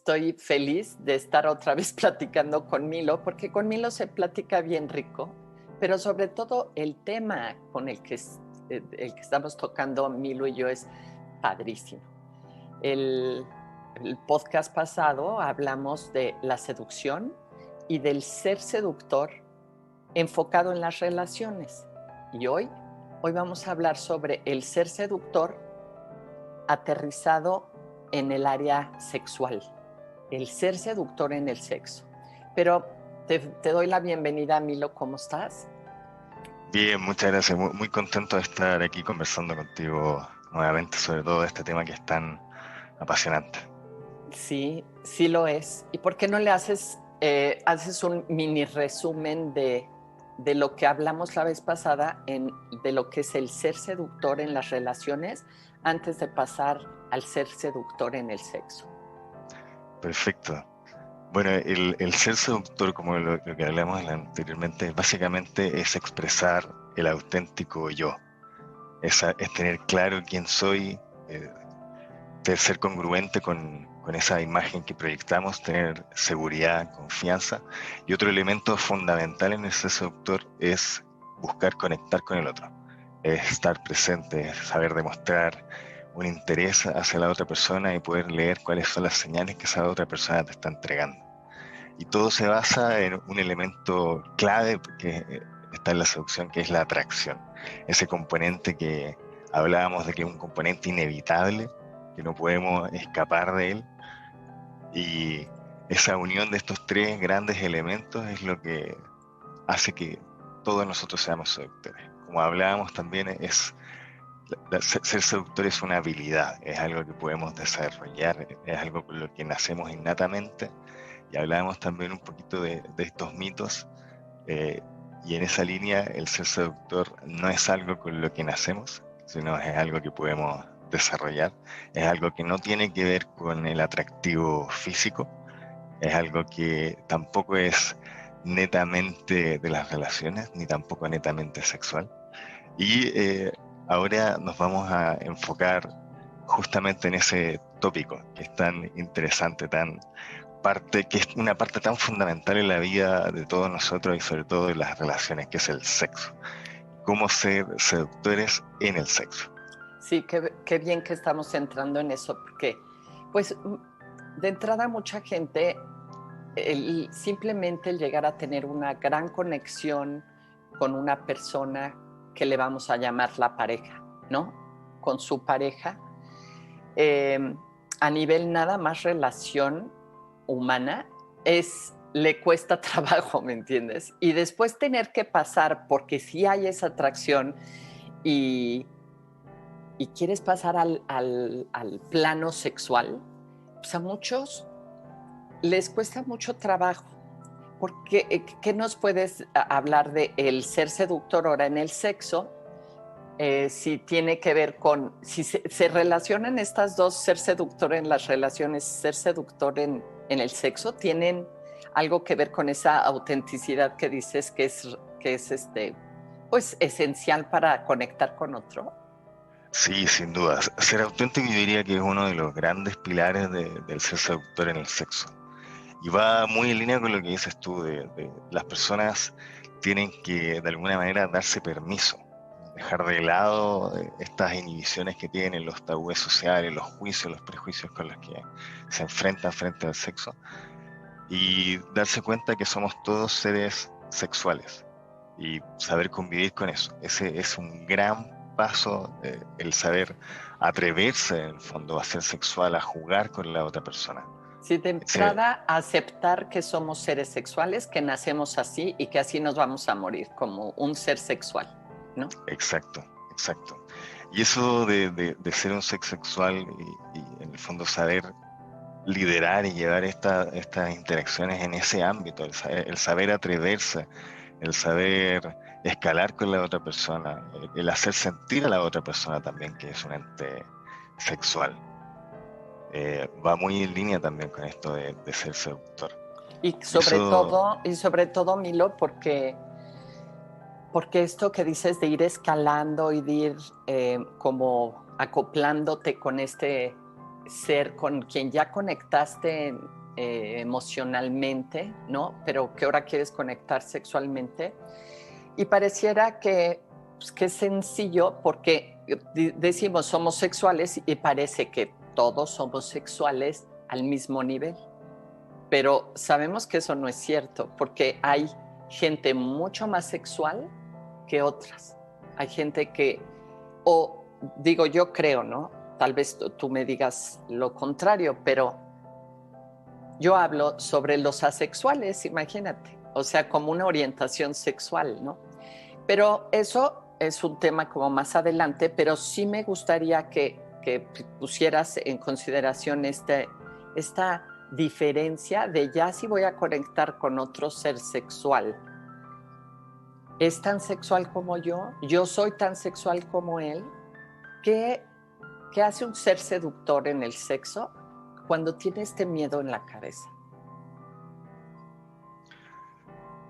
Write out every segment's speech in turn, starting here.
estoy feliz de estar otra vez platicando con Milo, porque con Milo se platica bien rico, pero sobre todo el tema con el que estamos tocando Milo y yo es padrísimo. El, el podcast pasado hablamos de la seducción y del ser seductor enfocado en las relaciones. Y hoy vamos a hablar sobre el ser seductor aterrizado en el área sexual, el ser seductor en el sexo. Pero te doy la bienvenida, Milo, ¿cómo estás? Bien, muchas gracias. Muy contento de estar aquí conversando contigo nuevamente sobre todo este tema que es tan apasionante. Sí, sí lo es. ¿Y por qué no le haces un mini resumen de lo que hablamos la vez pasada de lo que es el ser seductor en las relaciones antes de pasar al ser seductor en el sexo? Perfecto. Bueno, el ser seductor, como lo que hablamos anteriormente, básicamente es expresar el auténtico yo. Es tener claro quién soy, de ser congruente con esa imagen que proyectamos, tener seguridad, confianza. Y otro elemento fundamental en el ser seductor es buscar conectar con el otro, es estar presente, saber demostrar un interés hacia la otra persona y poder leer cuáles son las señales que esa otra persona te está entregando. Y todo se basa en un elemento clave que está en la seducción, que es la atracción. Ese componente que hablábamos de que es un componente inevitable, que no podemos escapar de él. Y esa unión de estos tres grandes elementos es lo que hace que todos nosotros seamos seductores. Como hablábamos también, ser seductor es una habilidad, es algo que podemos desarrollar, es algo con lo que nacemos innatamente. Y hablábamos también un poquito de estos mitos, y en esa línea el ser seductor no es algo con lo que nacemos, sino es algo que podemos desarrollar, es algo que no tiene que ver con el atractivo físico, es algo que tampoco es netamente de las relaciones, ni tampoco netamente sexual. Y ahora nos vamos a enfocar justamente en ese tópico que es tan interesante, que es una parte tan fundamental en la vida de todos nosotros y sobre todo en las relaciones, que es el sexo. Cómo ser seductores en el sexo. Sí, qué bien que estamos entrando en eso, porque pues de entrada mucha gente, simplemente el llegar a tener una gran conexión con una persona que le vamos a llamar la pareja, ¿no? Con su pareja, eh, a nivel nada más relación humana, le cuesta trabajo, ¿me entiendes? Y después tener que pasar, porque sí hay esa atracción y, y quieres pasar al plano sexual, pues a muchos les cuesta mucho trabajo. Porque, ¿qué nos puedes hablar de el ser seductor ahora en el sexo? Si tiene que ver si se relacionan estas dos, ser seductor en las relaciones, ser seductor en el sexo, ¿tienen algo que ver con esa autenticidad que dices que es pues esencial para conectar con otro? Sí, sin duda. Ser auténtico yo diría que es uno de los grandes pilares del ser seductor en el sexo. Y va muy en línea con lo que dices tú, de las personas tienen que de alguna manera darse permiso, dejar de lado estas inhibiciones que tienen, los tabúes sociales, los juicios, los prejuicios con los que se enfrentan frente al sexo, y darse cuenta que somos todos seres sexuales y saber convivir con eso. Ese es un gran paso, el saber atreverse en el fondo a ser sexual, a jugar con la otra persona. Sí, de Ese, entrada, aceptar que somos seres sexuales, que nacemos así y que así nos vamos a morir, como un ser sexual, ¿no? exacto, exacto. Y eso de ser un ser sexual y en el fondo saber liderar y llevar estas interacciones en ese ámbito, el saber atreverse, el saber escalar con la otra persona, el hacer sentir a la otra persona también que es un ente sexual. Va muy en línea también con esto de ser seductor. Y Y sobre eso, todo, y sobre todo, Milo, porque esto que dices de ir escalando y de ir como acoplándote con ser con quien ya conectaste emocionalmente, ¿no? Pero que ahora quieres conectar sexualmente. Y pareciera pues, que es sencillo porque decimos somos sexuales y parece que todos somos sexuales al mismo nivel. Pero sabemos que eso no es cierto porque hay gente mucho más sexual que otras. Hay gente que, o digo yo creo, ¿no? Tal vez tú me digas lo contrario, pero yo hablo sobre los asexuales, imagínate, o sea, como una orientación sexual, ¿no? Pero eso es un tema como más adelante, pero sí me gustaría que pusieras en consideración esta diferencia de ya si voy a conectar con otro ser sexual. ¿Es tan sexual como yo? ¿Yo soy tan sexual como él? ¿Qué, qué hace un ser seductor en el sexo cuando tiene este miedo en la cabeza?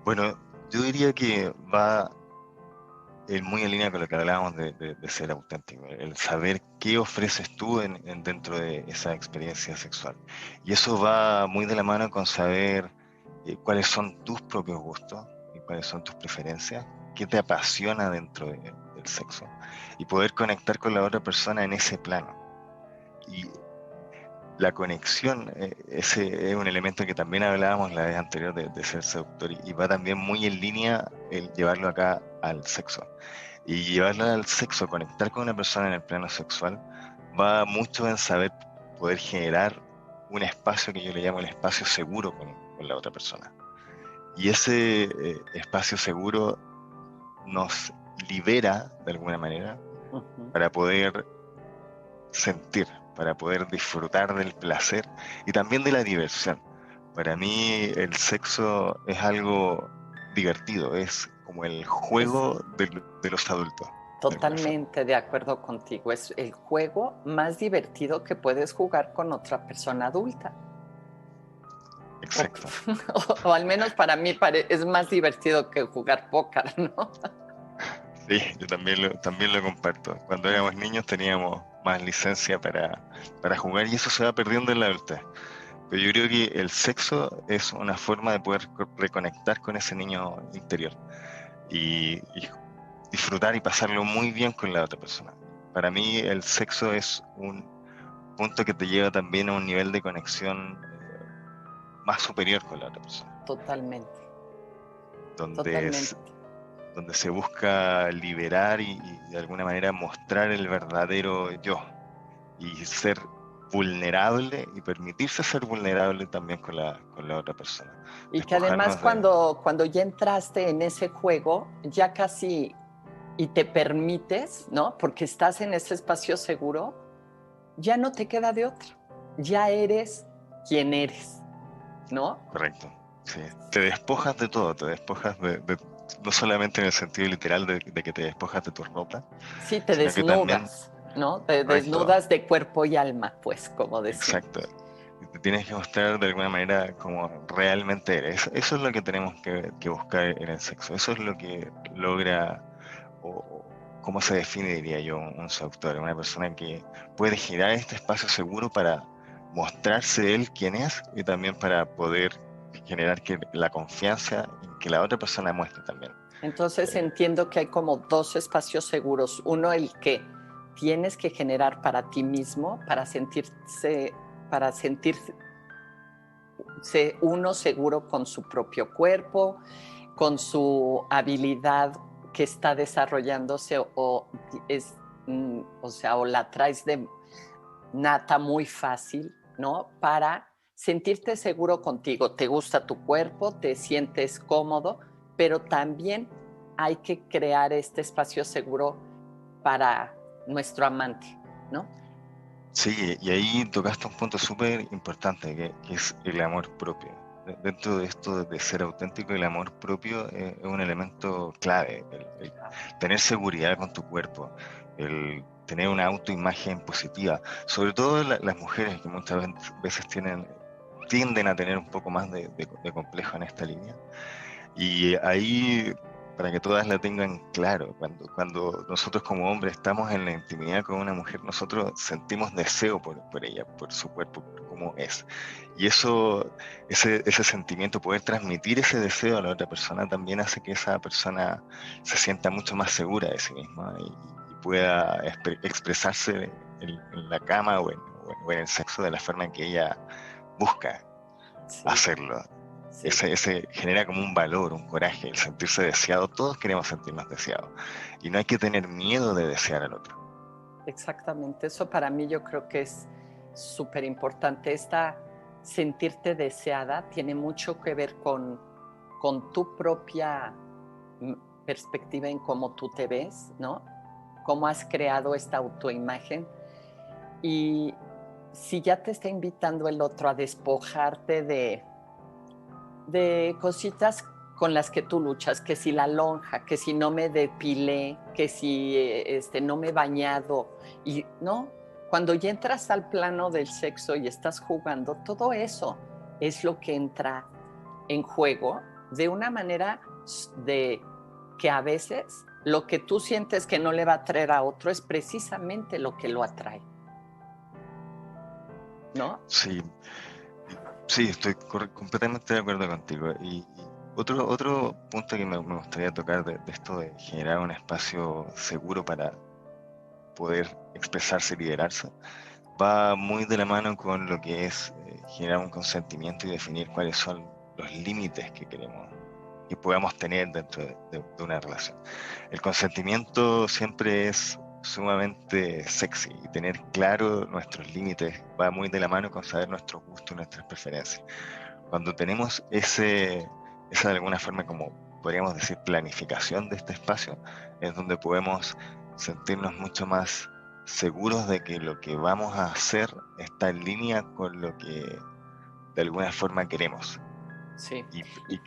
Bueno, yo diría que va muy en línea con lo que hablábamos de ser auténtico, el saber qué ofreces tú dentro de esa experiencia sexual. Y eso va muy de la mano con saber cuáles son tus propios gustos y cuáles son tus preferencias, qué te apasiona dentro del sexo y poder conectar con la otra persona en ese plano. Y la conexión, ese es un elemento que también hablábamos la vez anterior de ser seductor y va también muy en línea el llevarlo acá al sexo. Y llevarlo al sexo, conectar con una persona en el plano sexual, va mucho en saber poder generar un espacio que yo le llamo el espacio seguro con la otra persona. Y ese espacio seguro nos libera de alguna manera para poder sentir, para poder disfrutar del placer y también de la diversión. Para mí el sexo es algo divertido, es como el juego de los adultos. Totalmente de acuerdo contigo. Es el juego más divertido que puedes jugar con otra persona adulta. Exacto. O al menos para mí es más divertido que jugar póker, ¿no? Sí, yo también lo comparto. Cuando éramos niños teníamos más licencia para jugar y eso se va perdiendo en la adultez. Pero yo creo que el sexo es una forma de poder reconectar con ese niño interior y disfrutar y pasarlo muy bien con la otra persona. Para mí el sexo es un punto que te lleva también a un nivel de conexión más superior con la otra persona. Totalmente. Donde Totalmente. donde se busca liberar y de alguna manera mostrar el verdadero yo y ser vulnerable y permitirse ser vulnerable también con la otra persona. Y que además Despojarnos de... cuando ya entraste en ese juego, ya casi y te permites, ¿no? Porque estás en ese espacio seguro, ya no te queda de otra. Ya eres quien eres, ¿no? Correcto, sí. Te despojas de todo, te despojas no solamente en el sentido literal de que te despojas de tu ropa, Sí, te sino que también, desnudas, ¿no? Te correcto, desnudas de cuerpo y alma, pues, como decimos. exacto. Y te tienes que mostrar de alguna manera como realmente eres. Eso es lo que tenemos que buscar en el sexo. Eso es lo que logra, o cómo se define, diría yo, un seductor. Una persona que puede generar este espacio seguro para mostrarse él quién es y también para poder generar la confianza en que la otra persona muestre también. Entonces entiendo que hay como dos espacios seguros. Uno, el que tienes que generar para ti mismo, para sentirse uno seguro con su propio cuerpo, con su habilidad que está desarrollándose o sea, o la traes de nata muy fácil, ¿no? Para sentirte seguro contigo. Te gusta tu cuerpo, te sientes cómodo, pero también hay que crear este espacio seguro para nuestro amante, ¿no? Sí, y ahí tocaste un punto súper importante, que es el amor propio. Dentro de esto de ser auténtico, el amor propio es un elemento clave. El tener seguridad con tu cuerpo, el tener una autoimagen positiva. Sobre todo las mujeres que muchas veces tienden a tener un poco más de complejo en esta línea. Y ahí para que todas la tengan claro. Cuando nosotros como hombres estamos en la intimidad con una mujer, nosotros sentimos deseo por ella, por su cuerpo, por cómo es. Y ese sentimiento, poder transmitir ese deseo a la otra persona, también hace que esa persona se sienta mucho más segura de sí misma y pueda expresarse en la cama o en el sexo de la forma en que ella busca Sí, hacerlo. sí, Ese genera como un valor, un coraje, el sentirse deseado. Todos queremos sentirnos deseados. Y no hay que tener miedo de desear al otro. exactamente. Eso para mí yo creo que es súper importante. Esta sentirte deseada tiene mucho que ver con tu propia perspectiva en cómo tú te ves, ¿no? Cómo has creado esta autoimagen. Y si ya te está invitando el otro a despojarte de cositas con las que tú luchas, que si la lonja, que si no me depilé, que si no me he bañado, y no, cuando ya entras al plano del sexo y estás jugando, todo eso es lo que entra en juego de una manera de que a veces lo que tú sientes que no le va a traer a otro es precisamente lo que lo atrae, ¿no? Sí, sí, estoy completamente de acuerdo contigo. Y otro punto que me gustaría tocar de esto de generar un espacio seguro para poder expresarse y liderarse, va muy de la mano con lo que es generar un consentimiento y definir cuáles son los límites que queremos que podamos tener dentro de una relación. El consentimiento siempre es sumamente sexy y tener claro nuestros límites va muy de la mano con saber nuestros gustos y nuestras preferencias. Cuando tenemos esa de alguna forma, como podríamos decir, planificación de este espacio, es donde podemos sentirnos mucho más seguros de que lo que vamos a hacer está en línea con lo que de alguna forma queremos Sí. y, y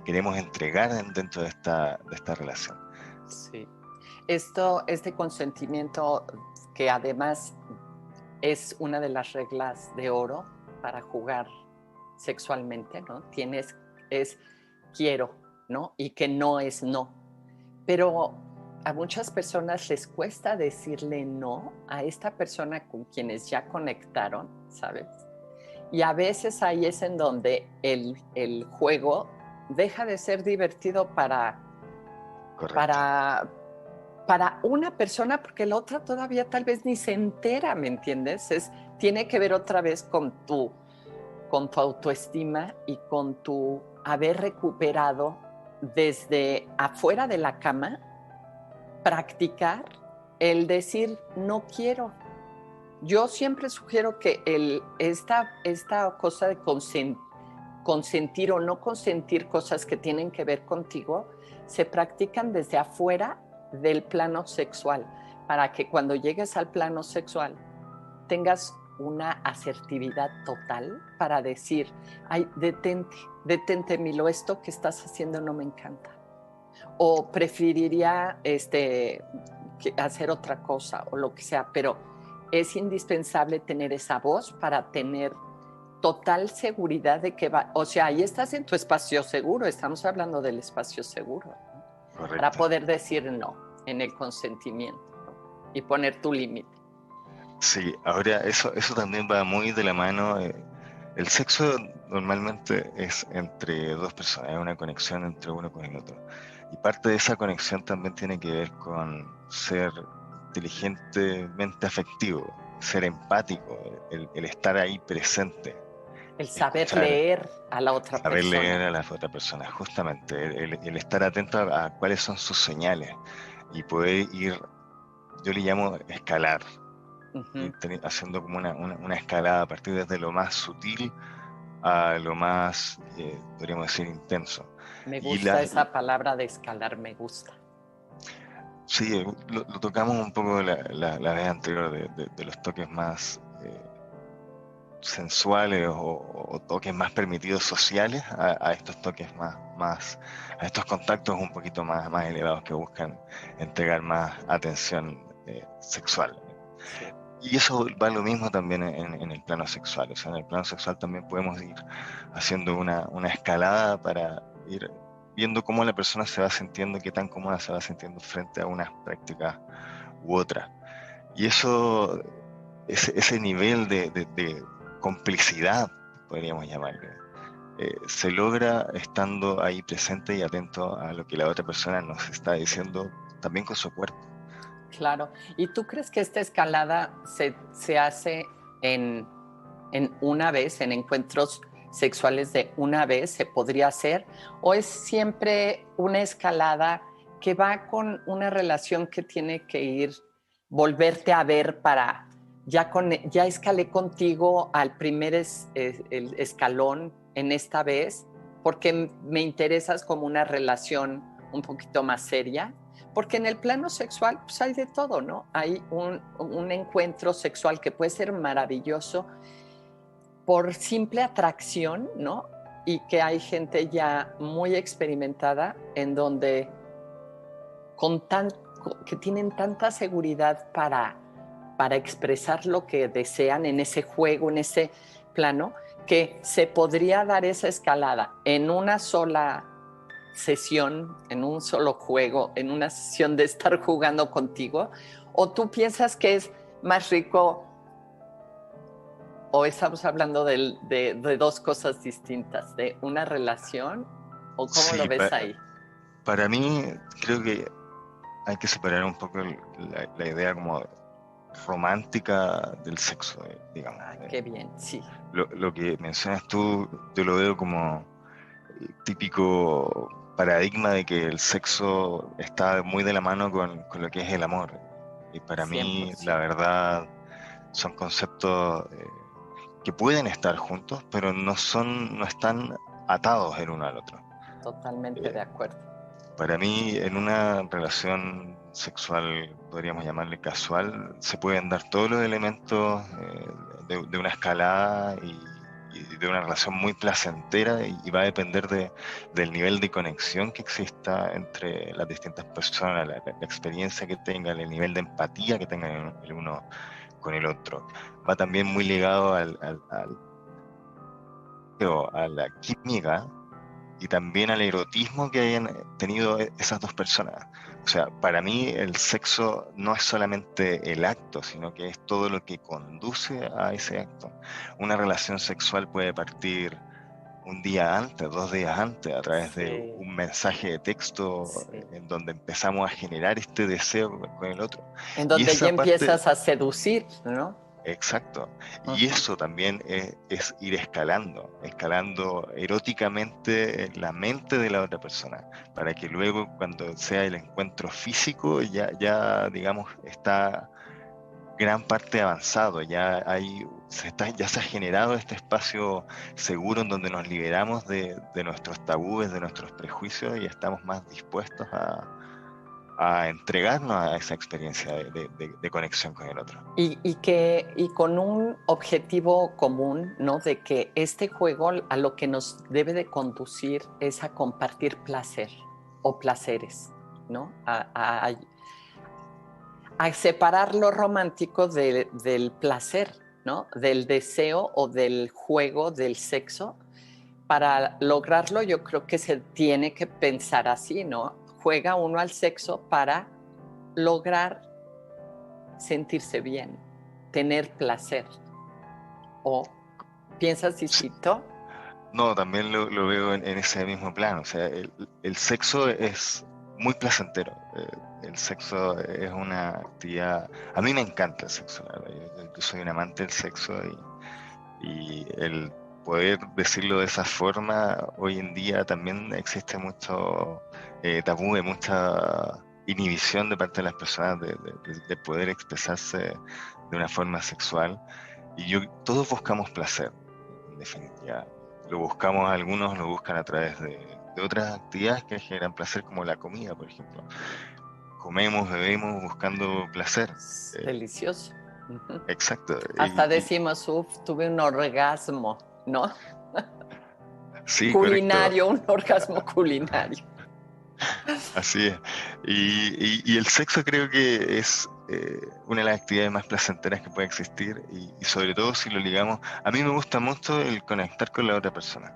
queremos entregar dentro de esta relación. Sí. Este consentimiento que además es una de las reglas de oro para jugar sexualmente, ¿no? Es quiero, ¿no? Y que no es no. Pero a muchas personas les cuesta decirle no a esta persona con quienes ya conectaron, ¿sabes? Y a veces ahí es en donde el juego deja de ser divertido Correcto. para, para una persona, porque la otra todavía tal vez ni se entera, ¿me entiendes? Tiene que ver otra vez con tu autoestima y con tu haber recuperado desde afuera de la cama, practicar el decir no quiero. Yo siempre sugiero que esta cosa de consentir o no consentir cosas que tienen que ver contigo se practican desde afuera del plano sexual, para que cuando llegues al plano sexual tengas una asertividad total para decir, ay, detente, Milo, esto que estás haciendo no me encanta. O preferiría hacer otra cosa o lo que sea, pero es indispensable tener esa voz para tener total seguridad de que va, o sea, ahí estás en tu espacio seguro, estamos hablando del espacio seguro, ¿no? Para Correcto. poder decir no en el consentimiento, ¿no? Y poner tu límite. Sí, ahora eso también va muy de la mano. El sexo normalmente es entre dos personas, es una conexión entre uno con el otro. Y parte de esa conexión también tiene que ver con ser inteligentemente afectivo, ser empático, el estar ahí presente, El saber escuchar, leer a la otra saber leer persona. a la otra persona, justamente, el estar atento a cuáles son sus señales y poder ir, yo le llamo escalar, Uh-huh. ir haciendo como una escalada a partir desde lo más sutil a lo más, podríamos decir, intenso. Me Y gusta esa palabra de escalar, me gusta. sí, lo tocamos un poco la vez anterior de los toques más sensuales o toques más permitidos sociales a estos toques a estos contactos un poquito más elevados que buscan entregar más atención sexual. Sí. Y eso va lo mismo también en el plano sexual. O sea, en el plano sexual también podemos ir haciendo una escalada para ir viendo cómo la persona se va sintiendo, qué tan cómoda se va sintiendo frente a unas prácticas u otras. Y eso, ese nivel de complicidad, podríamos llamarle, se logra estando ahí presente y atento a lo que la otra persona nos está diciendo, también con su cuerpo. Claro. ¿Y tú crees que esta escalada se hace en una vez, en encuentros sexuales de una vez, se podría hacer? ¿O es siempre una escalada que va con una relación que tiene que ir, volverte a ver para, ya escalé contigo al primer el escalón en esta vez, porque me interesas como una relación un poquito más seria? Porque en el plano sexual pues hay de todo, ¿no? Hay un encuentro sexual que puede ser maravilloso por simple atracción, ¿no? Y que hay gente ya muy experimentada en donde que tienen tanta seguridad para expresar lo que desean en ese juego, en ese plano, que se podría dar esa escalada en una sola sesión, en un solo juego, en una sesión de estar jugando contigo. ¿O tú piensas que es más rico, o estamos hablando de dos cosas distintas, de una relación, o cómo Sí, lo ves ahí? para mí creo que hay que separar un poco la idea como romántica del sexo, digamos. Qué bien, sí. Lo que mencionas tú, yo lo veo como típico paradigma de que el sexo está muy de la mano con lo que es el amor. Y para mí, 100%. la verdad, son conceptos que pueden estar juntos, pero no están atados el uno al otro. Totalmente de acuerdo. Para mí, en una relación sexual, podríamos llamarle casual, se pueden dar todos los elementos de una escalada y de una relación muy placentera, y va a depender del nivel de conexión que exista entre las distintas personas, la experiencia que tengan, el nivel de empatía que tengan el uno con el otro. Va también muy ligado a la química y también al erotismo que hayan tenido esas dos personas. O sea, para mí el sexo no es solamente el acto, sino que es todo lo que conduce a ese acto. Una relación sexual puede partir un día antes, 2 días antes, a través de Sí, un mensaje de texto sí. en donde empezamos a generar este deseo con el otro. En Y donde ya esa parte... empiezas a seducir, ¿no? Exacto. Y Uh-huh. eso también es ir escalando eróticamente la mente de la otra persona, para que luego cuando sea el encuentro físico ya digamos, está gran parte avanzado, ya se ha generado este espacio seguro en donde nos liberamos de nuestros tabúes, de nuestros prejuicios, y estamos más dispuestos a entregarnos a esa experiencia de conexión con el otro. Y con un objetivo común, ¿no? De que este juego a lo que nos debe de conducir es a compartir placer o placeres, ¿no? A separar lo romántico del placer, ¿no? Del deseo o del juego, del sexo. Para lograrlo, yo creo que se tiene que pensar así, ¿no? Juega uno al sexo para lograr sentirse bien, tener placer. ¿O piensas distinto? No, también lo veo en ese mismo plano. O sea, el sexo es muy placentero. El sexo es una actividad... A mí me encanta el sexo, la verdad. Yo soy un amante del sexo, y el poder decirlo de esa forma, hoy en día también existe mucho tabú y mucha inhibición de parte de las personas de poder expresarse de una forma sexual. Todos buscamos placer, en definitiva. Lo buscamos, algunos lo buscan a través de otras actividades que generan placer, como la comida, por ejemplo. Comemos, bebemos buscando placer. Delicioso. Uh-huh. Exacto. Hasta decimos, tuve un orgasmo, ¿no? Sí, correcto. Culinario, un orgasmo culinario. Así es. Y el sexo creo que es una de las actividades más placenteras que puede existir, y sobre todo si lo ligamos. A mí me gusta mucho el conectar con la otra persona.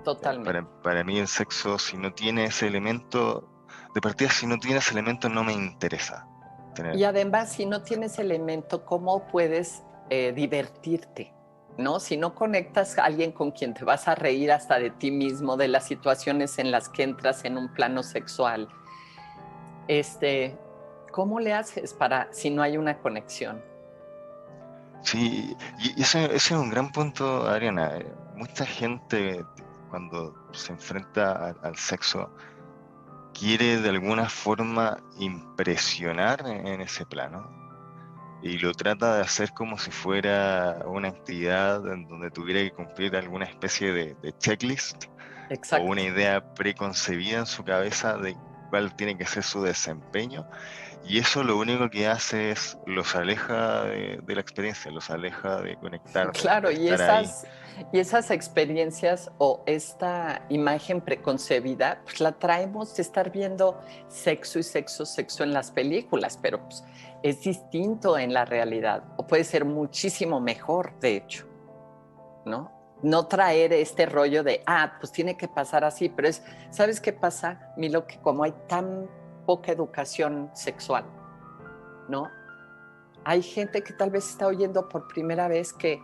Totalmente. Para mí el sexo, si no tiene ese elemento, de partida, si no tiene ese elemento, no me interesa tener. Y además, si no tienes elemento, ¿cómo puedes divertirte? ¿No? Si no conectas a alguien con quien te vas a reír hasta de ti mismo, de las situaciones en las que entras en un plano sexual, ¿cómo le haces para si no hay una conexión? Sí, y ese es un gran punto, Adriana. Mucha gente cuando se enfrenta al sexo quiere de alguna forma impresionar en ese plano y lo trata de hacer como si fuera una actividad en donde tuviera que cumplir alguna especie de checklist o una Exacto. idea preconcebida en su cabeza de cuál tiene que ser su desempeño, y eso lo único que hace es los aleja de la experiencia, los aleja de conectar, Claro, de estar ahí. y esas experiencias o esta imagen preconcebida, pues la traemos de estar viendo sexo y sexo, sexo en las películas, pero pues, es distinto en la realidad, o puede ser muchísimo mejor, de hecho, ¿no? No traer este rollo de, pues tiene que pasar así, pero ¿sabes qué pasa, Milo? Que como hay tan poca educación sexual, ¿no? Hay gente que tal vez está oyendo por primera vez que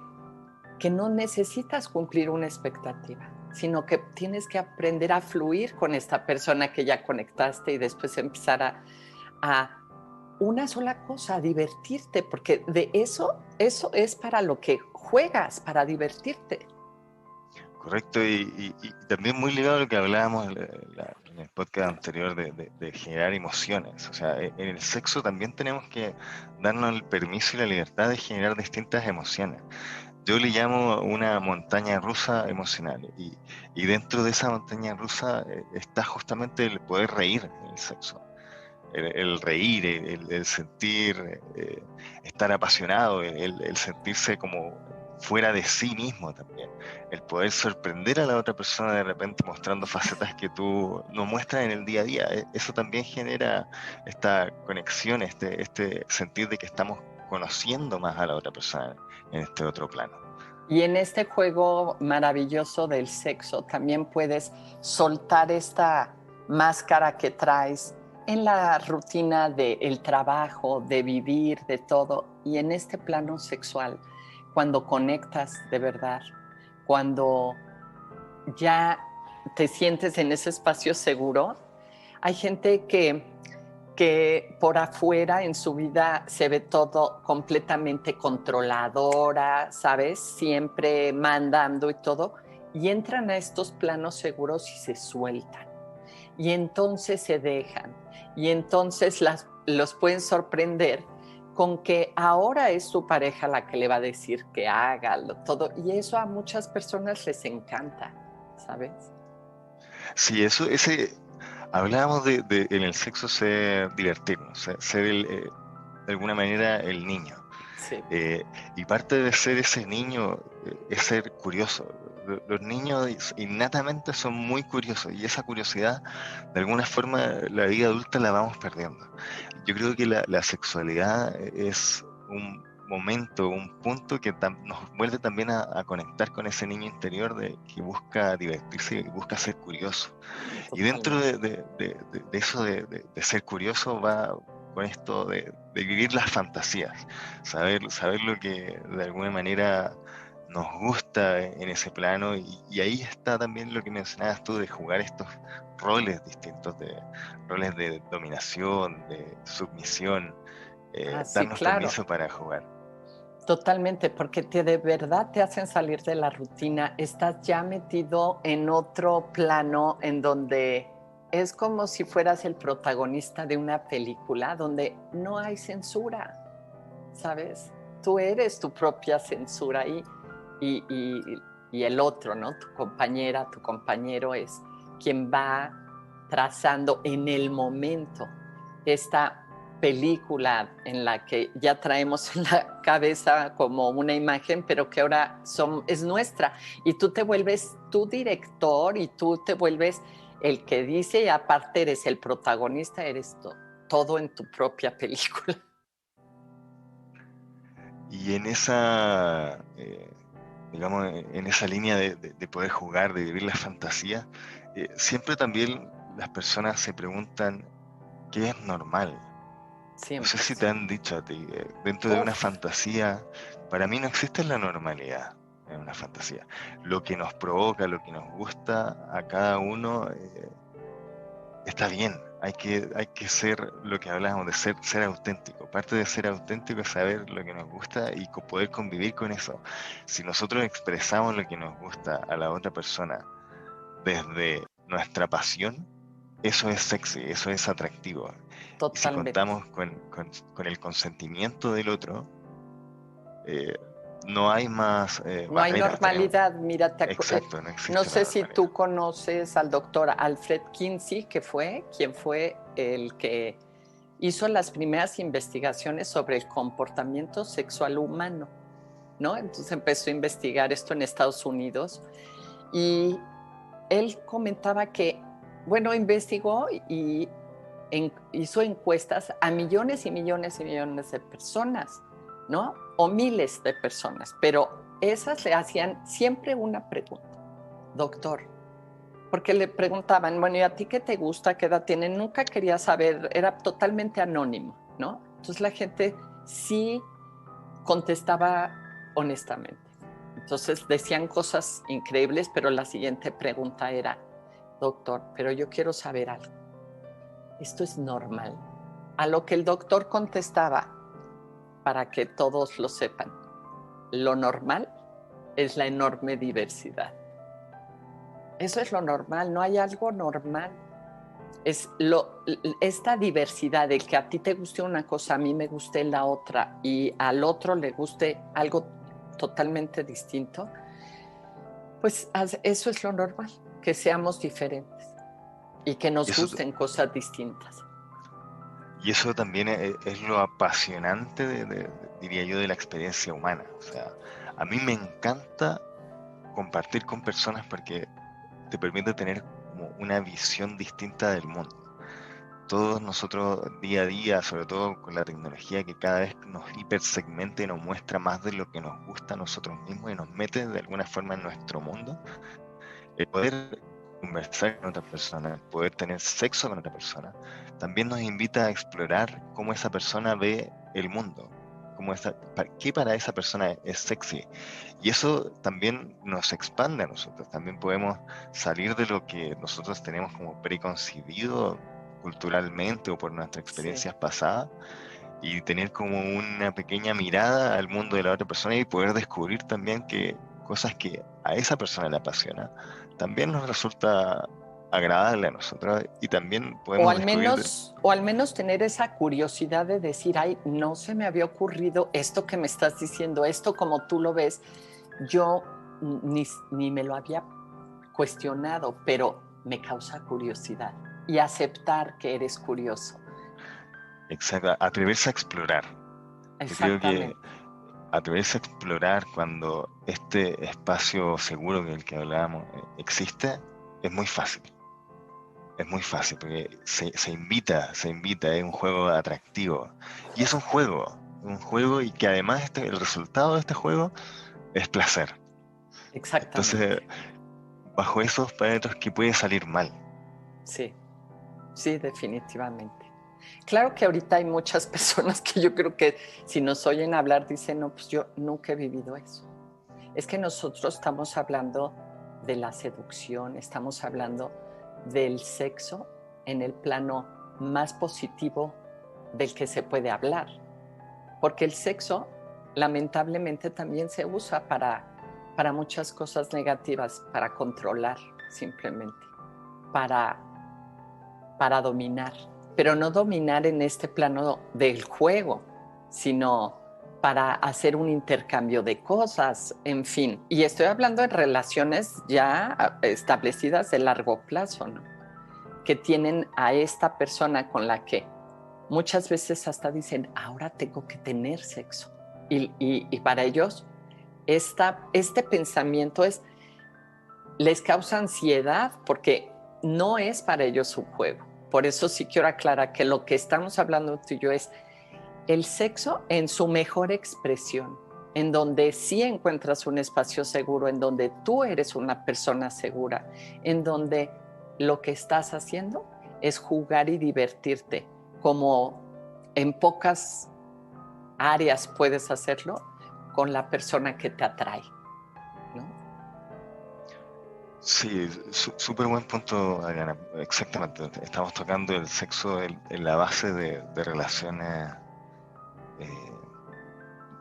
no necesitas cumplir una expectativa, sino que tienes que aprender a fluir con esta persona que ya conectaste y después empezar a una sola cosa, a divertirte, porque de eso es para lo que juegas, para divertirte. Correcto, y también muy ligado a lo que hablábamos en el podcast anterior de generar emociones. O sea, en el sexo también tenemos que darnos el permiso y la libertad de generar distintas emociones. Yo le llamo una montaña rusa emocional, y dentro de esa montaña rusa está justamente el poder reír en el sexo. El reír, el sentir, estar apasionado, el sentirse como fuera de sí mismo también, el poder sorprender a la otra persona de repente mostrando facetas que tú no muestras en el día a día. Eso también genera esta conexión, este sentir de que estamos conociendo más a la otra persona en este otro plano. Y en este juego maravilloso del sexo también puedes soltar esta máscara que traes en la rutina del trabajo, de vivir, de todo. Y en este plano sexual, cuando conectas de verdad, cuando ya te sientes en ese espacio seguro, hay gente que por afuera en su vida se ve todo completamente controladora, ¿sabes? Siempre mandando y todo. Y entran a estos planos seguros y se sueltan. Y entonces se dejan. Y entonces los pueden sorprender con que ahora es su pareja la que le va a decir que haga todo. Y eso a muchas personas les encanta, ¿sabes? Sí, hablábamos de en el sexo ser divertirnos, ser de alguna manera el niño. Sí, Y parte de ser ese niño es ser curioso. Los niños innatamente son muy curiosos, y esa curiosidad, de alguna forma, la vida adulta la vamos perdiendo. Yo creo que la sexualidad es un momento, un punto que nos vuelve también a conectar con ese niño interior que busca divertirse y busca ser curioso. Y dentro totalmente. de eso de ser curioso va con esto de vivir las fantasías, saber lo que de alguna manera nos gusta en ese plano, y ahí está también lo que mencionabas tú de jugar estos roles distintos, de roles de dominación, de submisión, Sí, darnos claro. permiso para jugar. Totalmente, porque de verdad te hacen salir de la rutina. Estás ya metido en otro plano en donde es como si fueras el protagonista de una película donde no hay censura, ¿sabes? Tú eres tu propia censura y, y, y el otro, ¿no? Tu compañera, tu compañero es quien va trazando en el momento esta película en la que ya traemos en la cabeza como una imagen, pero que ahora es nuestra. Y tú te vuelves tu director y tú te vuelves el que dice y aparte eres el protagonista, eres todo en tu propia película. Y en esa digamos, en esa línea de poder jugar, de vivir la fantasía, siempre también las personas se preguntan qué es normal. No sé Siempre, si te sí. han dicho a ti, dentro de una Uf, fantasía, para mí no existe la normalidad en una fantasía. Lo que nos provoca, lo que nos gusta a cada uno, está bien. Hay que ser lo que hablábamos de ser auténtico. Parte de ser auténtico es saber lo que nos gusta y poder convivir con eso. Si nosotros expresamos lo que nos gusta a la otra persona desde nuestra pasión, eso es sexy, eso es atractivo. Y si totalmente. contamos con el consentimiento del otro, eh, no hay más No hay barreras. normalidad. Mira, Exacto, no no existe la sé si normalidad. tú conoces al doctor Alfred Kinsey, quien fue el que hizo las primeras investigaciones sobre el comportamiento sexual humano, ¿no? Entonces empezó a investigar esto en Estados Unidos y él comentaba que, bueno, investigó y hizo encuestas a millones y millones y millones de personas, ¿no? O miles de personas, pero esas le hacían siempre una pregunta, doctor, porque le preguntaban, bueno, ¿y a ti qué te gusta? ¿Qué edad tienen? Nunca quería saber, era totalmente anónimo, ¿no? Entonces la gente sí contestaba honestamente. Entonces decían cosas increíbles, pero la siguiente pregunta era, doctor, pero yo quiero saber algo. ¿Esto es normal? A lo que el doctor contestaba, para que todos lo sepan, lo normal es la enorme diversidad. Eso es lo normal, no hay algo normal. Esta diversidad, el que a ti te guste una cosa, a mí me guste la otra y al otro le guste algo totalmente distinto, pues eso es lo normal, que seamos diferentes y que Y nos eso, gusten cosas distintas. y eso también es lo apasionante, diría yo, de la experiencia humana. O sea, a mí me encanta compartir con personas porque te permite tener como una visión distinta del mundo. Todos nosotros día a día, sobre todo con la tecnología que cada vez nos hipersegmenta y nos muestra más de lo que nos gusta a nosotros mismos y nos mete de alguna forma en nuestro mundo, el poder conversar con otra persona, el poder tener sexo con otra persona, también nos invita a explorar cómo esa persona ve el mundo, qué para esa persona es sexy. Y eso también nos expande a nosotros, también podemos salir de lo que nosotros tenemos como preconcebido culturalmente o por nuestras Sí, experiencias pasadas y tener como una pequeña mirada al mundo de la otra persona y poder descubrir también que cosas que a esa persona le apasiona también nos resulta agradable a nosotros y también podemos descubrir o al menos tener esa curiosidad de decir, ay, no se me había ocurrido esto que me estás diciendo, esto como tú lo ves, yo ni me lo había cuestionado, pero me causa curiosidad y aceptar que eres curioso. atreverse a explorar. Yo creo que Exactamente. atreverse a explorar cuando este espacio seguro del que hablábamos existe es muy fácil. Es muy fácil porque se invita, es un juego atractivo. Y es un juego y que además el resultado de este juego es placer. Entonces, Exactamente. bajo esos parámetros que puede salir mal. Sí, sí, definitivamente. Claro que ahorita hay muchas personas que yo creo que si nos oyen hablar dicen, no, pues yo nunca he vivido eso. Es que nosotros estamos hablando de la seducción, estamos hablando del sexo en el plano más positivo del que se puede hablar. Porque el sexo lamentablemente también se usa para muchas cosas negativas, para controlar simplemente, para, para dominar, pero no dominar en este plano del juego, sino para hacer un intercambio de cosas, en fin. Y estoy hablando de relaciones ya establecidas de largo plazo, ¿no? Que tienen a esta persona con la que muchas veces hasta dicen, ahora tengo que tener sexo. Y para ellos, este pensamiento les causa ansiedad porque no es para ellos un juego. Por eso sí quiero aclarar que lo que estamos hablando tú y yo es el sexo en su mejor expresión. en donde sí encuentras un espacio seguro, en donde tú eres una persona segura, en donde lo que estás haciendo es jugar y divertirte, como en pocas áreas puedes hacerlo con la persona que te atrae, ¿no? Sí, súper buen punto, Adriana. Exactamente. Estamos tocando el sexo en la base de relaciones, eh,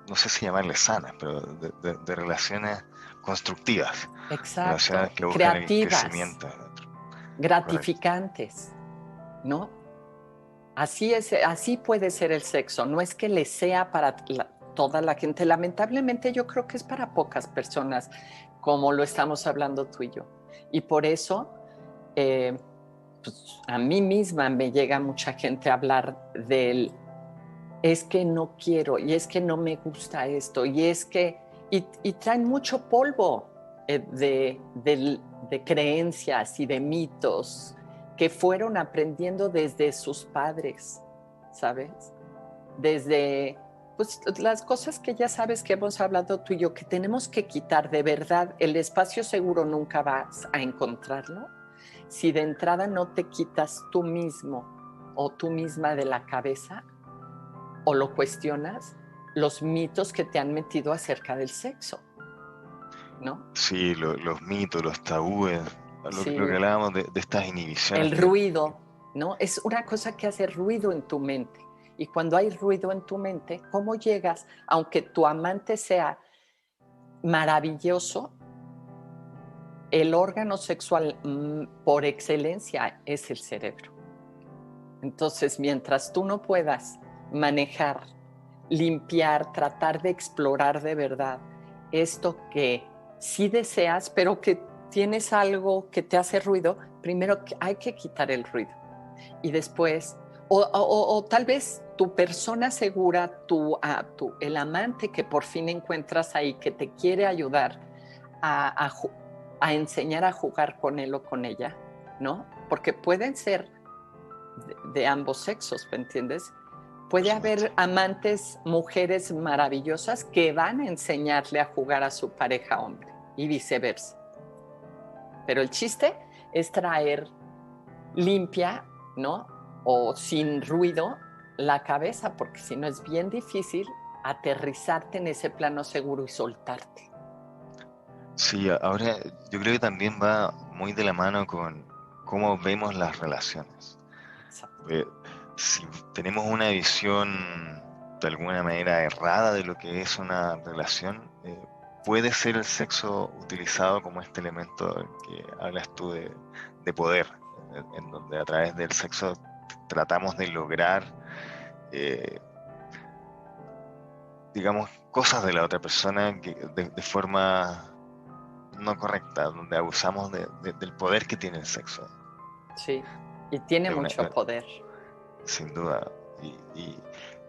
no sé si llamarles sanas, pero de relaciones constructivas, relaciones Exacto, que buscan el creativas, crecimiento del otro. Correcto. gratificantes, ¿no? Así es, así puede ser el sexo. No es que le sea para toda la gente. Lamentablemente yo creo que es para pocas personas, como lo estamos hablando tú y yo. Y por eso, pues, a mí misma me llega mucha gente a hablar del, es que no quiero, y es que no me gusta esto, y es que, y traen mucho polvo de creencias y de mitos que fueron aprendiendo desde sus padres, ¿sabes? Desde pues, las cosas que ya sabes que hemos hablado tú y yo, que tenemos que quitar de verdad. El espacio seguro nunca vas a encontrarlo si de entrada no te quitas tú mismo o tú misma de la cabeza o lo cuestionas los mitos que te han metido acerca del sexo, ¿no? Sí, los mitos, los tabúes, lo que Sí, hablábamos de estas inhibiciones el ruido, ¿no? Es una cosa que hace ruido en tu mente. Y cuando hay ruido en tu mente, ¿cómo llegas, aunque tu amante sea maravilloso, el órgano sexual por excelencia es el cerebro? Entonces, mientras tú no puedas manejar, limpiar, tratar de explorar de verdad esto que sí deseas, pero que tienes algo que te hace ruido, primero hay que quitar el ruido. Y después, o tal vez tu persona segura, el amante que por fin encuentras ahí, que te quiere ayudar a, a enseñar a jugar con él o con ella, ¿no? Porque pueden ser de ambos sexos, ¿me entiendes? por Puede supuesto. haber amantes, mujeres maravillosas que van a enseñarle a jugar a su pareja hombre y viceversa. Pero el chiste es traer limpia, ¿no? O sin ruido la cabeza, porque si no es bien difícil aterrizarte en ese plano seguro y soltarte. Sí, ahora yo creo que también va muy de la mano con cómo vemos las relaciones. Exacto. Eh, si tenemos una visión de alguna manera errada de lo que es una relación, puede ser el sexo utilizado como este elemento que hablas tú de poder, en donde a través del sexo tratamos de lograr, eh, digamos, cosas de la otra persona de forma no correcta, donde abusamos del poder que tiene el sexo. Sí, y tiene De una, mucho poder. sin duda. Y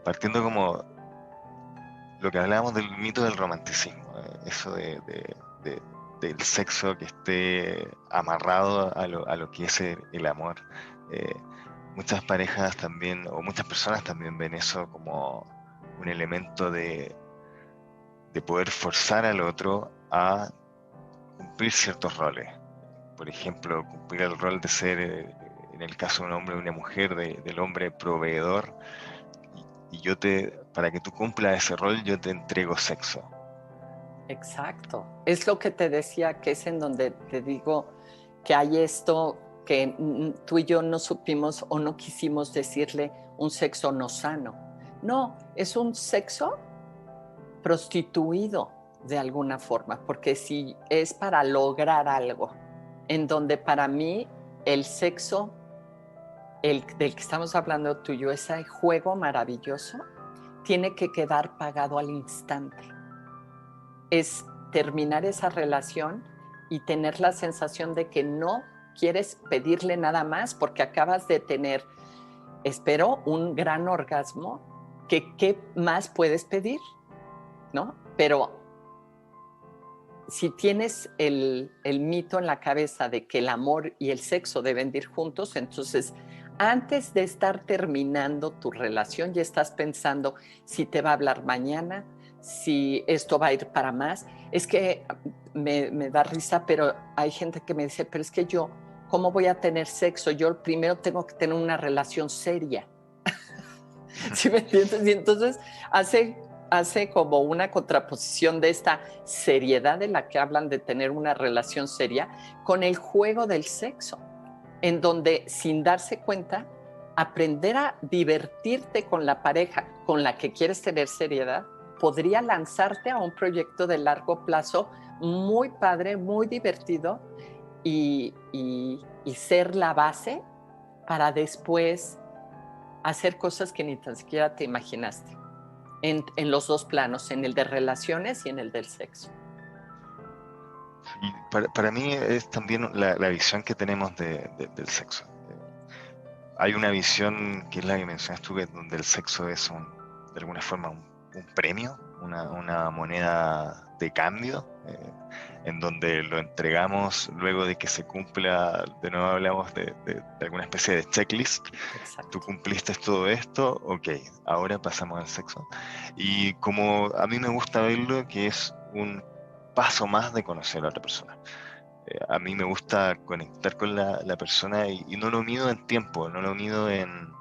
partiendo como lo que hablábamos del mito del romanticismo, eso del sexo que esté amarrado a lo que es el amor. Eh, muchas parejas también, o muchas personas también ven eso como un elemento de poder forzar al otro a cumplir ciertos roles. Por ejemplo, cumplir el rol de ser, en el caso de un hombre o una mujer, del hombre proveedor, y yo para que tú cumplas ese rol, yo te entrego sexo. Exacto. Es lo que te decía, que es en donde te digo que hay esto que tú y yo no supimos o no quisimos decirle un sexo no sano. No, es un sexo prostituido de alguna forma, porque si es para lograr algo, en donde para mí el sexo, el del que estamos hablando tú y yo, ese juego maravilloso, tiene que quedar pagado al instante. Es terminar esa relación y tener la sensación de que no quieres pedirle nada más porque acabas de tener, espero, un gran orgasmo, que qué más puedes pedir, ¿no? Pero si tienes el mito en la cabeza de que el amor y el sexo deben ir juntos, entonces antes de estar terminando tu relación ya estás pensando si te va a hablar mañana, si esto va a ir para más. Es que me da risa, pero hay gente que me dice, pero es que yo, ¿cómo voy a tener sexo? Yo primero tengo que tener una relación seria. ¿Sí me entiendes? Y entonces hace como una contraposición de esta seriedad de la que hablan de tener una relación seria con el juego del sexo, en donde sin darse cuenta, aprender a divertirte con la pareja con la que quieres tener seriedad podría lanzarte a un proyecto de largo plazo muy padre, muy divertido y ser la base para después hacer cosas que ni tan siquiera te imaginaste en los dos planos, en el de relaciones y en el del sexo. Y para mí es también la visión que tenemos del sexo. Hay una visión que es la que mencionas tú, donde el sexo es de alguna forma un premio, una moneda de cambio, en donde lo entregamos luego de que se cumpla. De nuevo hablamos de alguna especie de checklist. Exacto. Tú cumpliste todo esto, ok, ahora pasamos al sexo. Y como a mí me gusta verlo, que es un paso más de conocer a la otra persona. A mí me gusta conectar con la persona y no lo mido en tiempo, no lo mido en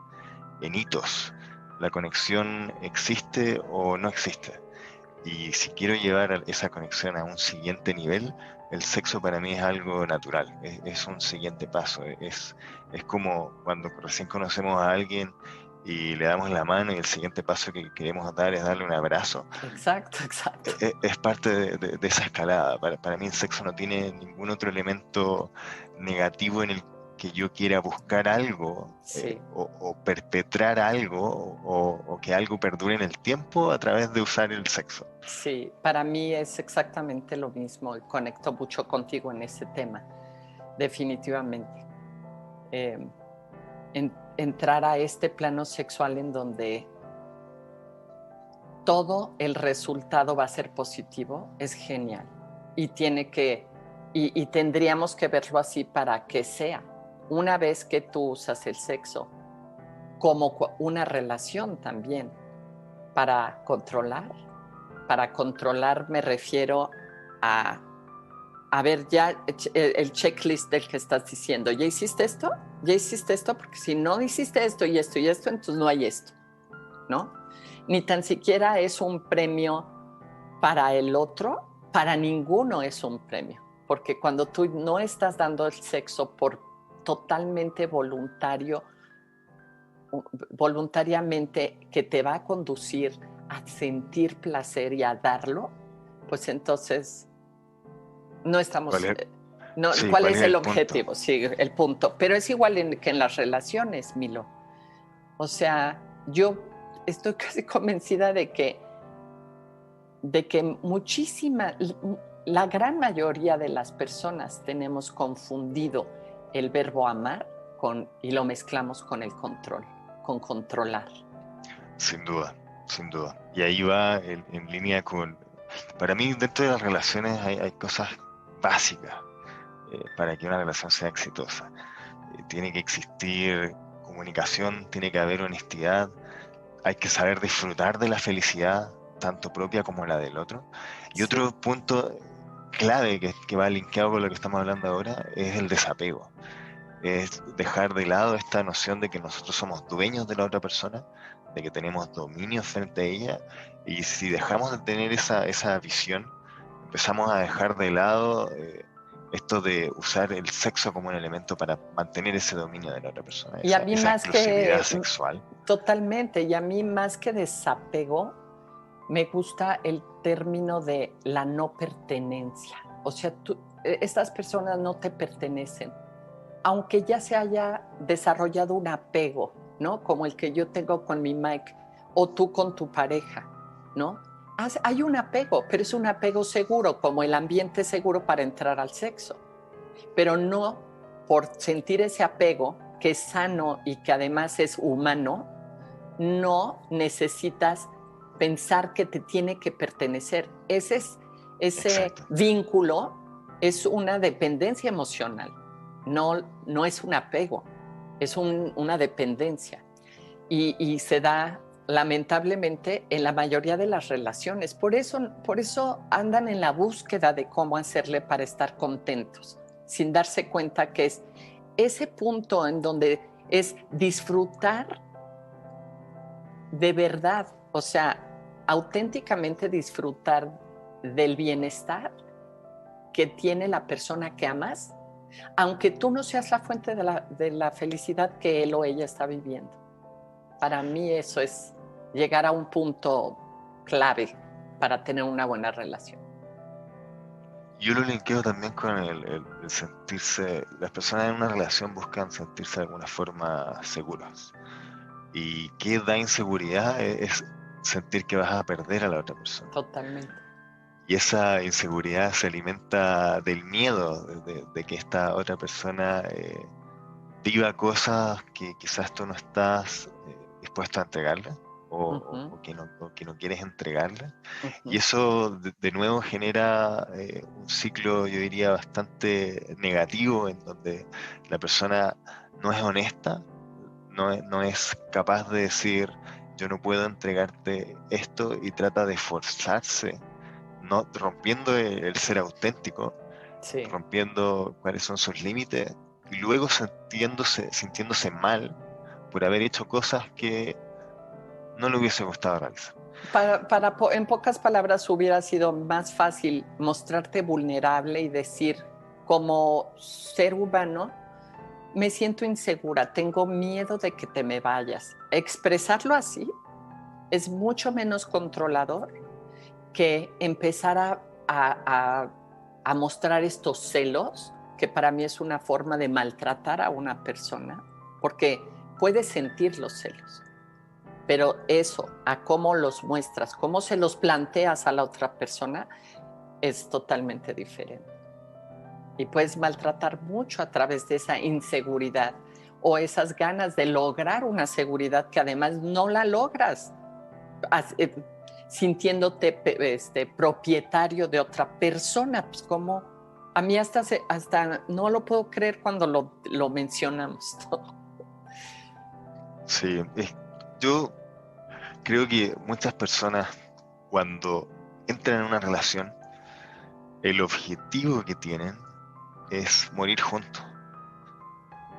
hitos. La conexión existe o no existe. Y si quiero llevar esa conexión a un siguiente nivel, el sexo para mí es algo natural, es un siguiente paso. Es como cuando recién conocemos a alguien y le damos la mano y el siguiente paso que queremos dar es darle un abrazo. Exacto, exacto. Es parte de esa escalada. Para mí el sexo no tiene ningún otro elemento negativo en el que yo quiera buscar algo, Sí. o perpetrar algo o que algo perdure en el tiempo a través de usar el sexo. Sí, para mí es exactamente lo mismo y conecto mucho contigo en ese tema, definitivamente. Entrar a este plano sexual en donde todo el resultado va a ser positivo es genial y tendríamos que verlo así para que sea. Una vez que tú usas el sexo como una relación también para controlar me refiero a ver ya el checklist del que estás diciendo. ¿Ya hiciste esto? ¿Ya hiciste esto? Porque si no hiciste esto y esto y esto, entonces no hay esto, ¿no? Ni tan siquiera es un premio para el otro, para ninguno es un premio, porque cuando tú no estás dando el sexo por totalmente voluntariamente que te va a conducir a sentir placer y a darlo, pues entonces no estamos... No, Sí, ¿cuál ¿cuál es es el el punto? objetivo? Sí, el punto. Pero es igual que en las relaciones, Milo. O sea, yo estoy casi convencida de que la gran mayoría de las personas tenemos confundido el verbo amar y lo mezclamos con el control, con controlar. Sin duda, sin duda. Y ahí va en línea con... Para mí, dentro de las relaciones hay cosas básicas para que una relación sea exitosa. Tiene que existir comunicación, tiene que haber honestidad, hay que saber disfrutar de la felicidad, tanto propia como la del otro. Y otro punto clave que va linkeado con lo que estamos hablando ahora es el desapego. Es dejar de lado esta noción de que nosotros somos dueños de la otra persona, de que tenemos dominio frente a ella, y si dejamos de tener esa visión, empezamos a dejar de lado esto de usar el sexo como un elemento para mantener ese dominio de la otra persona, Y a mí esa más exclusividad que, sexual. totalmente, y a mí más que desapego, me gusta el término de la no pertenencia. O sea, estas personas no te pertenecen, aunque ya se haya desarrollado un apego, ¿no? Como el que yo tengo con mi Mike o tú con tu pareja, ¿no? Hay un apego, pero es un apego seguro, como el ambiente seguro para entrar al sexo. Pero no por sentir ese apego, que es sano y que además es humano, no necesitas pensar que te tiene que pertenecer. Ese Exacto. vínculo es una dependencia emocional, no es un apego, es una dependencia. Y se da lamentablemente, en la mayoría de las relaciones. Por eso andan en la búsqueda de cómo hacerle para estar contentos, sin darse cuenta que es ese punto en donde es disfrutar de verdad, o sea, auténticamente disfrutar del bienestar que tiene la persona que amas, aunque tú no seas la fuente de la felicidad que él o ella está viviendo. Para mí eso es llegar a un punto clave para tener una buena relación. Yo lo linkeo también con el sentirse, las personas en una relación buscan sentirse de alguna forma seguras. Y qué da inseguridad es sentir que vas a perder a la otra persona. Totalmente. Y esa inseguridad se alimenta del miedo de que esta otra persona viva cosas que quizás tú no estás dispuesto a entregarle o que no quieres entregarle. Y eso de nuevo genera un ciclo, yo diría, bastante negativo en donde la persona no es honesta, no es capaz de decir yo no puedo entregarte esto y trata de forzarse, no rompiendo el ser auténtico, Sí. rompiendo cuáles son sus límites y luego sintiéndose mal por haber hecho cosas que no le hubiese gustado realizar. En pocas palabras, hubiera sido más fácil mostrarte vulnerable y decir, como ser humano, me siento insegura, tengo miedo de que te me vayas. Expresarlo así es mucho menos controlador que empezar a mostrar estos celos, que para mí es una forma de maltratar a una persona, porque puedes sentir los celos, pero eso, a cómo los muestras, cómo se los planteas a la otra persona, es totalmente diferente. Y puedes maltratar mucho a través de esa inseguridad o esas ganas de lograr una seguridad que además no la logras sintiéndote propietario de otra persona. Pues como a mí hasta no lo puedo creer cuando lo mencionamos. Sí, yo creo que muchas personas cuando entran en una relación, el objetivo que tienen es morir juntos.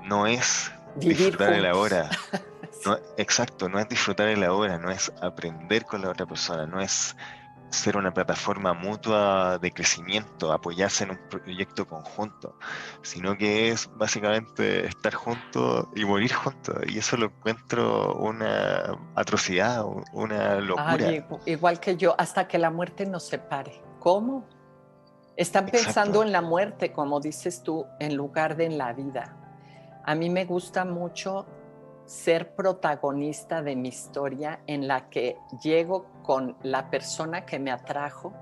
No es Vivir disfrutar el juntos. ahora. No, exacto, no es disfrutar el ahora, no es aprender con la otra persona, no es ser una plataforma mutua de crecimiento, apoyarse en un proyecto conjunto, sino que es básicamente estar juntos y morir juntos. Y eso lo encuentro una atrocidad, una locura. Ay, igual que yo, hasta que la muerte nos separe. ¿Cómo? Están pensando Exacto. en la muerte, como dices tú, en lugar de en la vida. A mí me gusta mucho ser protagonista de mi historia en la que llego con la persona que me atrajo,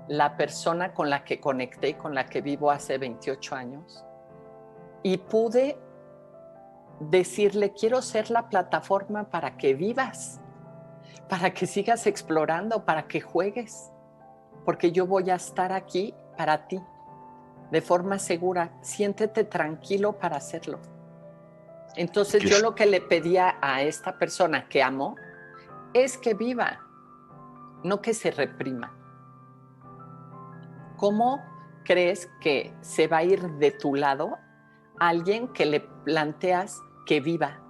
la persona con la que conecté, con la que vivo hace 28 años, y pude decirle, quiero ser la plataforma para que vivas, para que sigas explorando, para que juegues, porque yo voy a estar aquí para ti, de forma segura. Siéntete tranquilo para hacerlo. Entonces yo lo que le pedía a esta persona que amo es que viva, no que se reprima. ¿Cómo crees que se va a ir de tu lado alguien que le planteas que viva,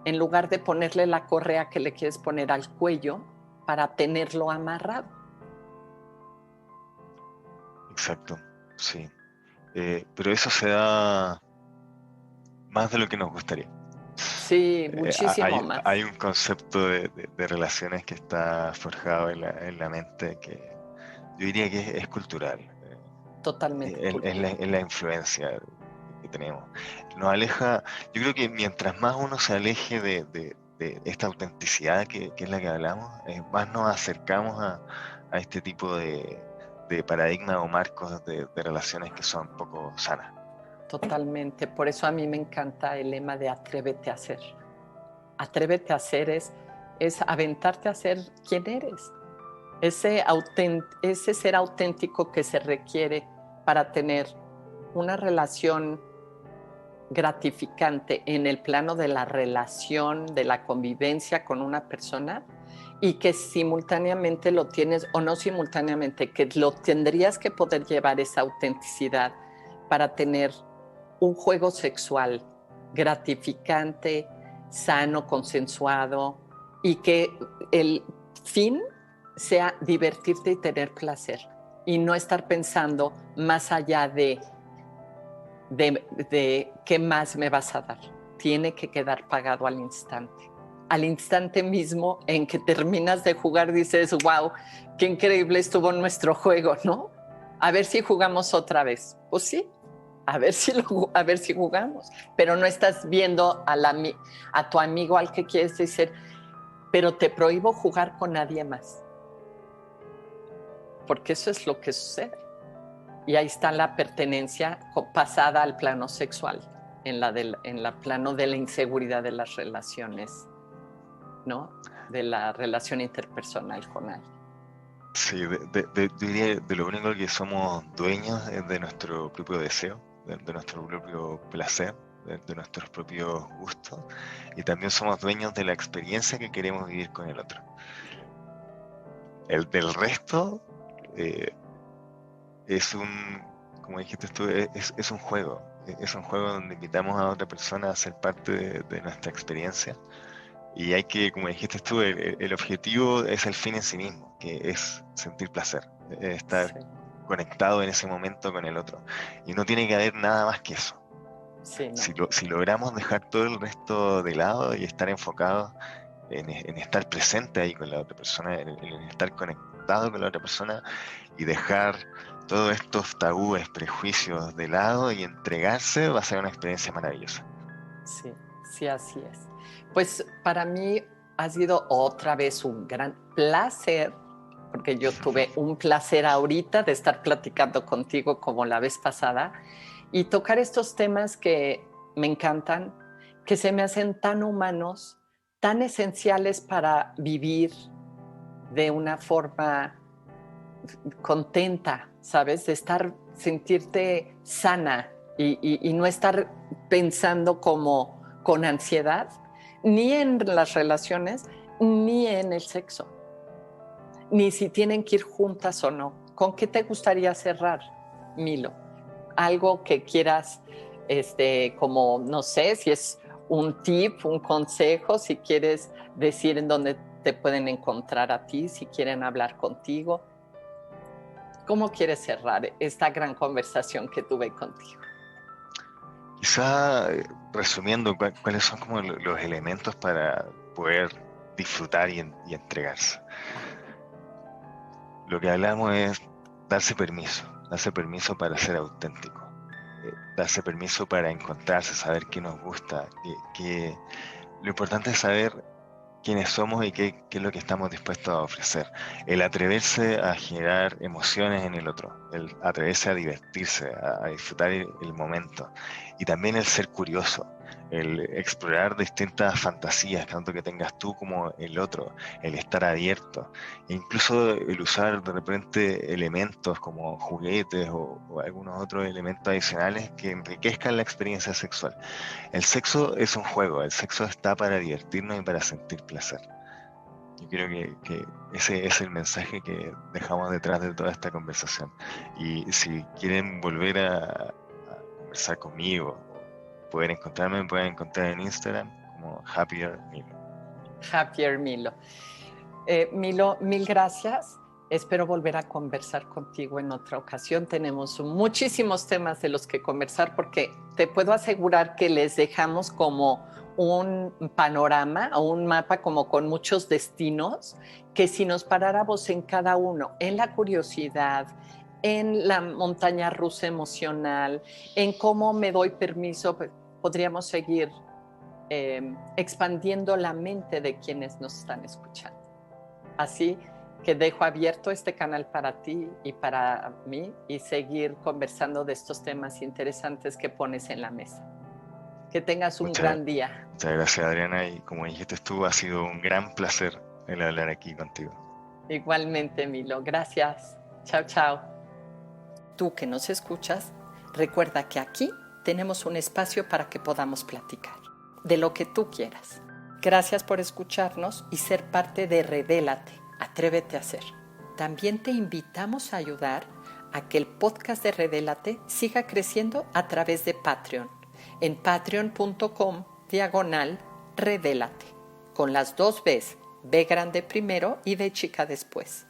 en lugar de ponerle la correa que le quieres poner al cuello para tenerlo amarrado? Exacto, sí. Pero eso se da más de lo que nos gustaría. Sí, muchísimo Hay más. un concepto de relaciones que está forjado en la mente que yo diría que es cultural. Totalmente cultural. Es la influencia que tenemos. Nos aleja, yo creo que mientras más uno se aleje de esta autenticidad que es la que hablamos, más nos acercamos a este tipo de paradigmas o marcos de relaciones que son poco sanas. Totalmente. Por eso a mí me encanta el lema de atrévete a ser. Atrévete a ser es aventarte a ser quien eres. Ese ser auténtico que se requiere para tener una relación gratificante en el plano de la relación, de la convivencia con una persona, y que simultáneamente lo tienes, o no simultáneamente, que lo tendrías que poder llevar esa autenticidad para tener un juego sexual gratificante, sano, consensuado, y que el fin sea divertirte y tener placer y no estar pensando más allá de qué más me vas a dar. Tiene que quedar pagado al instante. Al instante mismo en que terminas de jugar dices, wow, qué increíble estuvo nuestro juego, ¿no? A ver si jugamos otra vez. Pues sí, a ver si jugamos. Pero no estás viendo a tu amigo al que quieres decir, pero te prohíbo jugar con nadie más. Porque eso es lo que sucede. Y ahí está la pertenencia pasada al plano sexual, en la plano de la inseguridad de las relaciones, ¿no? De la relación interpersonal con alguien. Sí, diría de lo único que somos dueños es de nuestro propio deseo, de nuestro propio placer, de nuestros propios gustos, y también somos dueños de la experiencia que queremos vivir con el otro. El del resto es como dijiste tú, es un juego. Es un juego donde invitamos a otra persona a ser parte de nuestra experiencia. Y hay que, como dijiste tú, el objetivo es el fin en sí mismo, que es sentir placer, estar Sí. conectado en ese momento con el otro. Y no tiene que haber nada más que eso. Sí, no. Si logramos dejar todo el resto de lado y estar enfocados en estar presente ahí con la otra persona, en estar conectado con la otra persona y dejar todos estos tabúes, prejuicios de lado y entregarse, va a ser una experiencia maravillosa. Sí, sí, así es. Pues para mí ha sido otra vez un gran placer, porque yo tuve un placer ahorita de estar platicando contigo como la vez pasada y tocar estos temas que me encantan, que se me hacen tan humanos, tan esenciales para vivir de una forma contenta, ¿sabes? De sentirte sana y no estar pensando como con ansiedad, ni en las relaciones, ni en el sexo, ni si tienen que ir juntas o no. ¿Con qué te gustaría cerrar, Milo? Algo que quieras, como, no sé, si es un tip, un consejo, si quieres decir en dónde te pueden encontrar a ti, si quieren hablar contigo. ¿Cómo quieres cerrar esta gran conversación que tuve contigo? Quizá resumiendo cuáles son como los elementos para poder disfrutar y entregarse. Lo que hablamos es darse permiso para ser auténtico, darse permiso para encontrarse, saber qué nos gusta, lo importante es saber quiénes somos y qué es lo que estamos dispuestos a ofrecer. El atreverse a generar emociones en el otro, el atreverse a divertirse, a disfrutar el momento. Y también el ser curioso, el explorar distintas fantasías, tanto que tengas tú como el otro, el estar abierto. E incluso el usar de repente elementos como juguetes o algunos otros elementos adicionales que enriquezcan la experiencia sexual. El sexo es un juego, el sexo está para divertirnos y para sentir placer. Yo creo que ese es el mensaje que dejamos detrás de toda esta conversación. Y si quieren volver a conversar conmigo o poder encontrarme, me pueden encontrar en Instagram como Happier Milo. Happier Milo. Milo, mil gracias. Espero volver a conversar contigo en otra ocasión. Tenemos muchísimos temas de los que conversar porque te puedo asegurar que les dejamos como un panorama o un mapa como con muchos destinos que si nos paráramos en cada uno, en la curiosidad, en la montaña rusa emocional, en cómo me doy permiso, podríamos seguir expandiendo la mente de quienes nos están escuchando. Así que dejo abierto este canal para ti y para mí y seguir conversando de estos temas interesantes que pones en la mesa. Que tengas un gran día. Muchas gracias, Adriana, y como dijiste tú, ha sido un gran placer el hablar aquí contigo. Igualmente, Milo. Gracias. Chao, chao. Tú que nos escuchas, recuerda que aquí tenemos un espacio para que podamos platicar de lo que tú quieras. Gracias por escucharnos y ser parte de Redélate. Atrévete a ser. También te invitamos a ayudar a que el podcast de Redélate siga creciendo a través de Patreon, en patreon.com/Redélate, con las 2 Bs, B grande primero y B chica después.